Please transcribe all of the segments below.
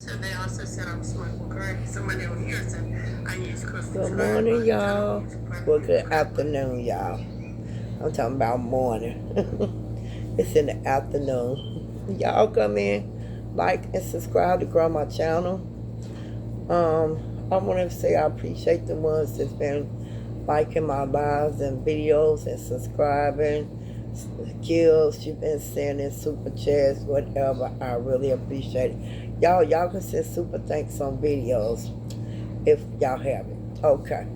So they also said I'm smoking crack. Somebody on here said I use crystal. Good morning, y'all. Well, good afternoon, y'all. I'm talking about morning. It's in the afternoon. Y'all come in, like and subscribe to grow my channel. I want to say I appreciate the ones that's been liking my lives and videos and subscribing. Skills you've been sending, super chats, whatever. I really appreciate it. Y'all can send super thanks on videos if y'all have it. Okay.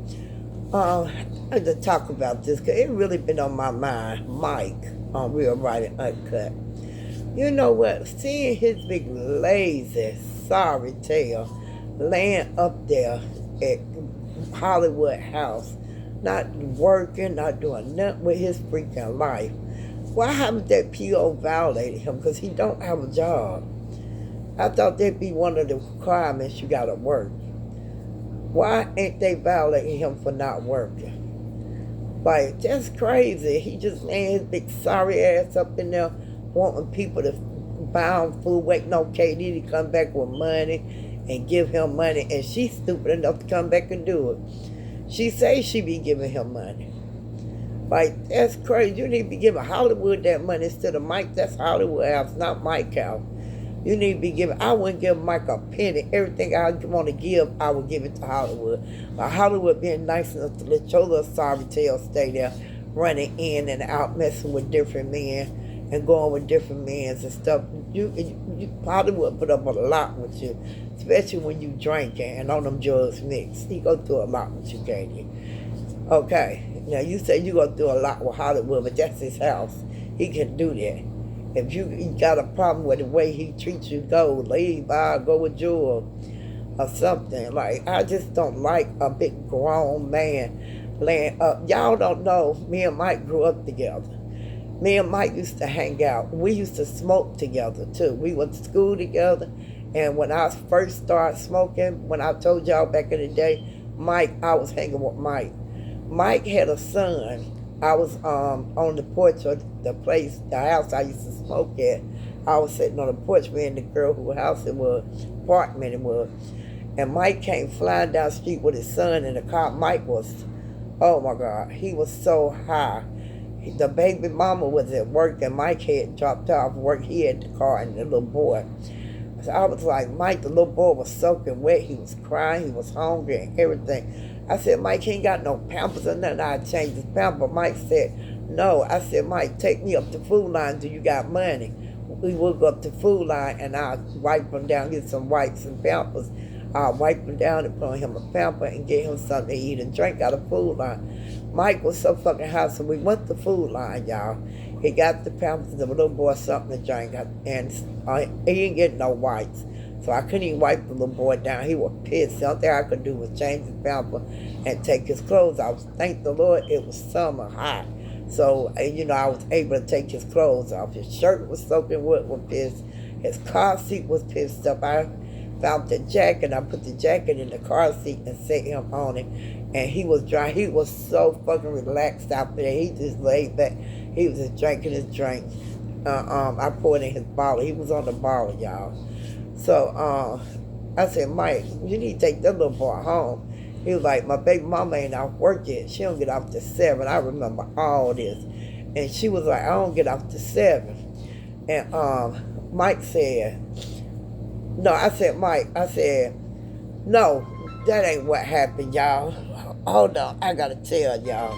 I had to talk about this because it really been on my mind. Mike on Real Writing Uncut. You know what? Seeing his big lazy, sorry tail laying up there at Hollywood House, not working, not doing nothing with his freaking life. Why haven't that PO violated him? Because he don't have a job. I thought that'd be one of the requirements you gotta work. Why ain't they violating him for not working? Like, that's crazy. He just laying his big sorry ass up in there wanting people to buy him food, waiting on KD to come back with money and give him money. And she's stupid enough to come back and do it. She says she be giving him money. Like, that's crazy. You need to be giving Hollywood that money instead of Mike. That's Hollywood house, not Mike house. You need to be giving. I wouldn't give Mike a penny. Everything I want to give, I would give it to Hollywood. But Hollywood being nice enough to let your little sorry tail stay there, running in and out, messing with different men and going with different men and stuff. You Hollywood put up a lot with you, especially when you drinking and on them drugs mixed. He go through a lot with you, Katie. Okay. Now you say you go through a lot with Hollywood, but that's his house. He can do that. If you got a problem with the way he treats you, go leave. I'll go with Jewel or something. Like, I just don't like a big grown man laying up. Y'all don't know, me and Mike grew up together. Me and Mike used to hang out. We used to smoke together too. We went to school together. And when I first started smoking, when I told y'all back in the day, I was hanging with Mike. Mike had a son. I was on the porch of the house I used to smoke at. I was sitting on the porch, me and the girl whose house it was, apartment it was. And Mike came flying down the street with his son in the car. Mike was, oh my God, he was so high. The baby mama was at work and Mike had dropped off work. He had the car and the little boy. So I was like, Mike, the little boy was soaking wet. He was crying. He was hungry and everything. I said, Mike, he ain't got no pampers or nothing. I changed his pamper. Mike said, no. I said, Mike, take me up to Food Line. Do you got money? We will go up to Food Line and I'll wipe him down, get some wipes and pampers. I'll wipe him down and put on him a pamper and get him something to eat and drink out of Food Line. Mike was so fucking high, so we went to Food Line, y'all. He got the pampers, the little boy something to drink, and he didn't get no wipes. So I couldn't even wipe the little boy down. He was pissed. The only thing I could do was change his pamper and take his clothes off. Thank the Lord it was summer hot. So, I was able to take his clothes off. His shirt was soaking wet with piss. His car seat was pissed up. I found the jacket. I put the jacket in the car seat and set him on it. And he was dry. He was so fucking relaxed out there. He just laid back. He was just drinking his drink. I poured in his bottle. He was on the bottle, y'all. So I said, Mike, you need to take that little boy home. He was like, my baby mama ain't off work yet. She don't get off till 7. I remember all this. And she was like, I don't get off till 7. And Mike said, no, I said, Mike, no, that ain't what happened, y'all. Hold on, I gotta tell y'all.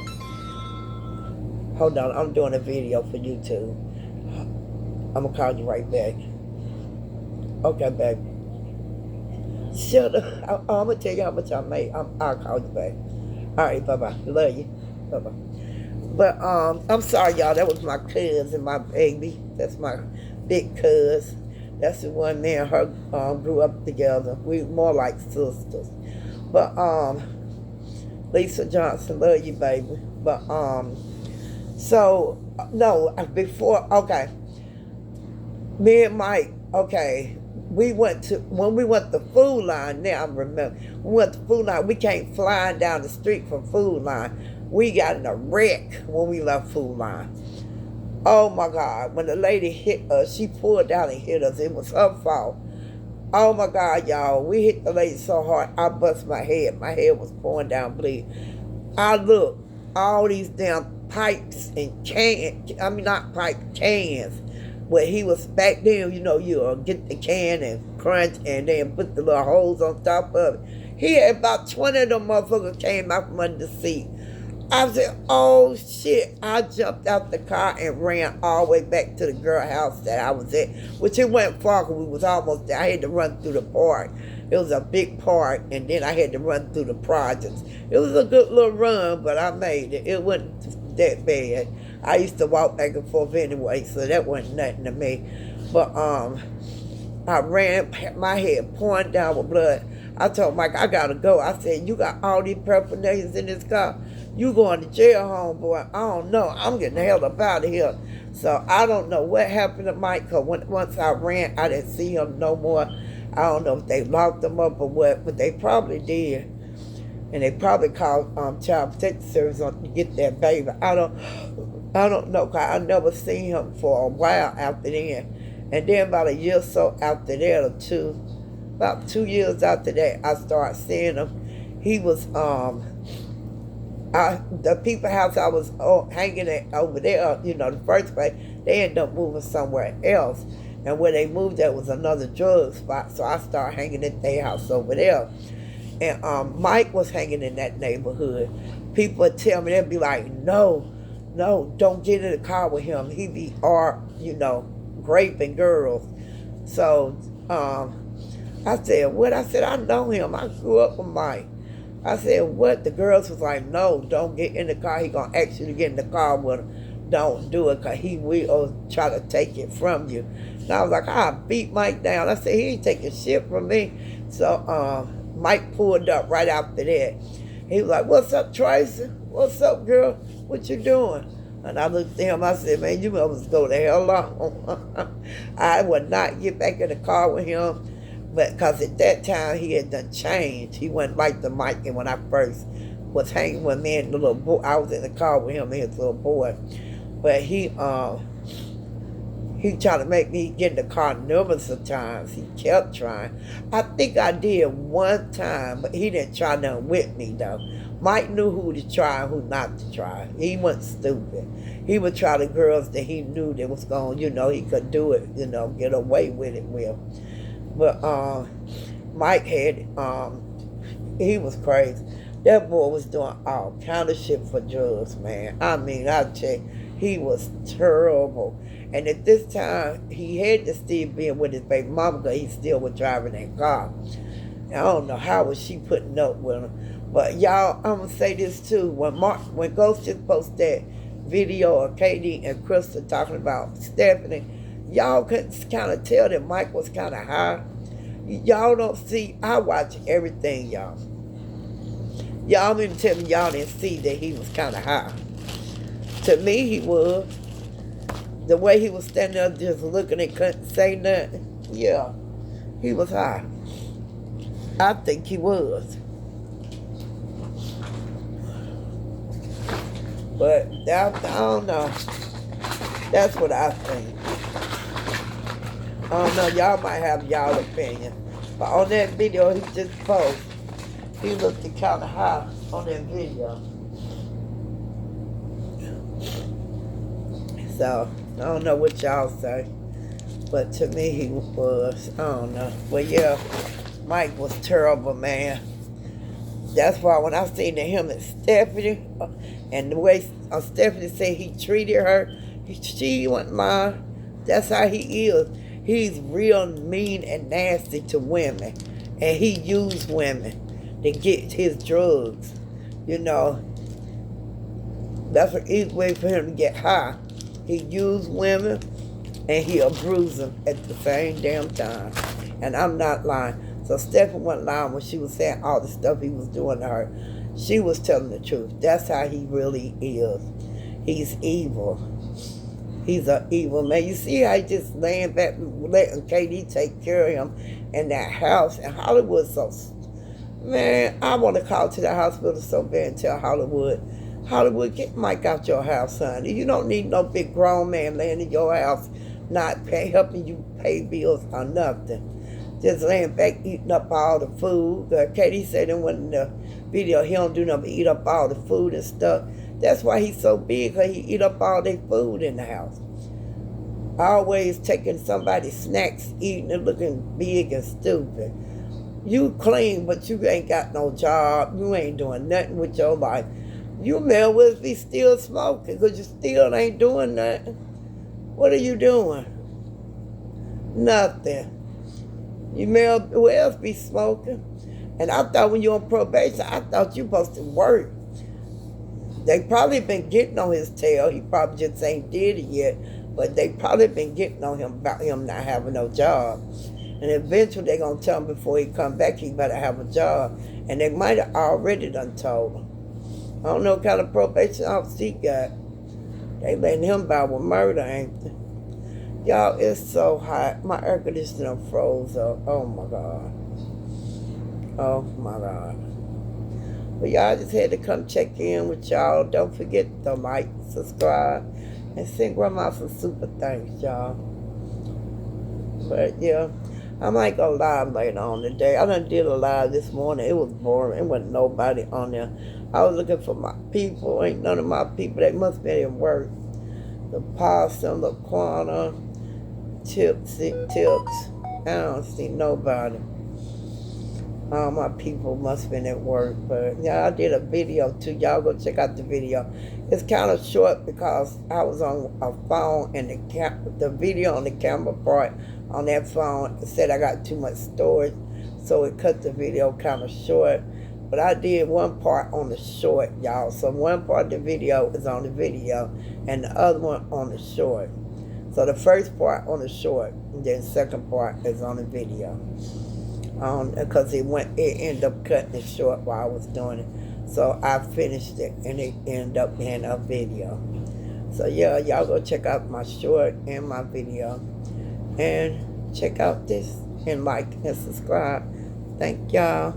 Hold on, I'm doing a video for YouTube. I'm gonna call you right back. Okay, baby. Shut up. I'm gonna tell you how much I made. I'll call you back. All right, bye-bye. Love you. Bye-bye. But I'm sorry, y'all. That was my cousin, my baby. That's my big cousin. That's the one me and her grew up together. We more like sisters. But Lisa Johnson, love you, baby. But so no, before, okay. Me and Mike, okay, when we went to Food Line, now I remember, we went to Food Line, we came flying down the street from Food Line. We got in a wreck when we left Food Line. Oh my God, when the lady hit us, she pulled down and hit us. It was her fault. Oh my God, y'all. We hit the lady so hard, I bust my head. My head was pouring down bleed. I looked, all these damn pipes and cans, I mean not pipe, cans. Where he was back then, you get the can and crunch and then put the little holes on top of it. He had about 20 of them motherfuckers came out from under the seat. I said, oh shit. I jumped out the car and ran all the way back to the girl house that I was at, which it wasn't far because we was almost there. I had to run through the park. It was a big park, and then I had to run through the projects. It was a good little run, but I made it. It wasn't that bad. I used to walk back and forth anyway, so that wasn't nothing to me. But I ran, my head pouring down with blood. I told Mike, I gotta go. I said, you got all these paraphernalias in this car. You going to jail, homeboy. I don't know. I'm getting the hell up out of here. So I don't know what happened to Mike, because once I ran, I didn't see him no more. I don't know if they locked him up or what, but they probably did. And they probably called Child Protective Service to get that baby. I don't know, because I never seen him for a while after then. And then about a year or so after that, or two, about 2 years after that, I started seeing him. He was, the people house I was hanging at over there, the first place, they ended up moving somewhere else. And where they moved at was another drug spot, so I started hanging at their house over there. And Mike was hanging in that neighborhood. People would tell me, they'd be like, no, don't get in the car with him. He be raping girls. So I said, what? I said, I know him. I grew up with Mike. I said, what? The girls was like, no, don't get in the car. He going to ask you to get in the car with him. Don't do it, because he will try to take it from you. And I was like, I beat Mike down. I said, he ain't taking shit from me. So Mike pulled up right after that. He was like, what's up, Tracy? What's up, girl? What you doing? And I looked at him, I said, man, you must go the hell on. I would not get back in the car with him, but because at that time he had done changed. He wasn't like the Mike when I first was hanging with me and the little boy. I was in the car with him and his little boy. But he tried to make me get in the car numerous of times. He kept trying. I think I did one time, but he didn't try nothing with me, though. Mike knew who to try and who not to try. He wasn't stupid. He would try the girls that he knew that was going, he could do it, get away with it with. But Mike had, he was crazy. That boy was doing all kind of shit for drugs, man. I mean, I tell you, he was terrible. And at this time, he had to still be with his baby mama, because he still was driving that car. And I don't know how was she putting up with him. But y'all, I'm going to say this too. When Ghost just posted that video of Katie and Crystal talking about Stephanie, y'all could kind of tell that Mike was kind of high. Y'all don't see, I watch everything, y'all. Y'all mean to tell me y'all didn't see that he was kind of high. To me, he was. The way he was standing there just looking and couldn't say nothing. Yeah, he was high. I think he was. But I don't know. That's what I think. I don't know. Y'all might have y'all opinion. But on that video he just posted, he looked kind of high on that video. So, I don't know what y'all say. But to me, he was. I don't know. But yeah, Mike was terrible, man. That's why when I seen him and Stephanie, and the way Stephanie said he treated her, she wasn't lying. That's how he is. He's real mean and nasty to women. And he used women to get his drugs. That's an easy way for him to get high. He used women and he abused them at the same damn time. And I'm not lying. So Stephanie wasn't lying when she was saying all the stuff he was doing to her. She was telling the truth. That's how he really is. He's evil. He's an evil man. You see how he just laying back, letting KD take care of him in that house. And Hollywood man, I want to call to the hospital so bad and tell Hollywood, get Mike out your house, son. You don't need no big grown man laying in your house, not helping you pay bills or nothing. just laying back eating up all the food. Katie said in the video he don't do nothing but eat up all the food and stuff. That's why he's so big, because he eat up all their food in the house. Always taking somebody's snacks, eating and looking big and stupid. You clean, but you ain't got no job. You ain't doing nothing with your life. You may as well be still smoking, because you still ain't doing nothing. What are you doing? Nothing. You may as well be smoking. And I thought when you're on probation, I thought you supposed to work. They probably been getting on his tail. He probably just ain't did it yet. But they probably been getting on him about him not having no job. And eventually they're going to tell him before he come back he better have a job. And they might have already done told him. I don't know what kind of probation officer he got. They letting him by with murder, ain't they? Y'all, it's so hot. My air conditioner froze up. Oh, my God. Oh, my God. But y'all, just had to come check in with y'all. Don't forget to like, subscribe, and send Grandma some super thanks, y'all. But, yeah, I might go live later on today. I done did a live this morning. It was boring. It wasn't nobody on there. I was looking for my people. Ain't none of my people. They must be at work. The Possum, LaQuana, Tips. I don't see nobody. All my people must have been at work. But, yeah, I did a video, too. Y'all go check out the video. It's kind of short because I was on a phone, and the video on the camera part on that phone said I got too much storage, so it cut the video kind of short. But I did one part on the short, y'all. So one part of the video is on the video, and the other one on the short. So the first part on the short, and then the second part is on the video. Because it ended up cutting it short while I was doing it. So I finished it, and it ended up being a video. So yeah, y'all go check out my short and my video. And check out this, and like and subscribe. Thank y'all.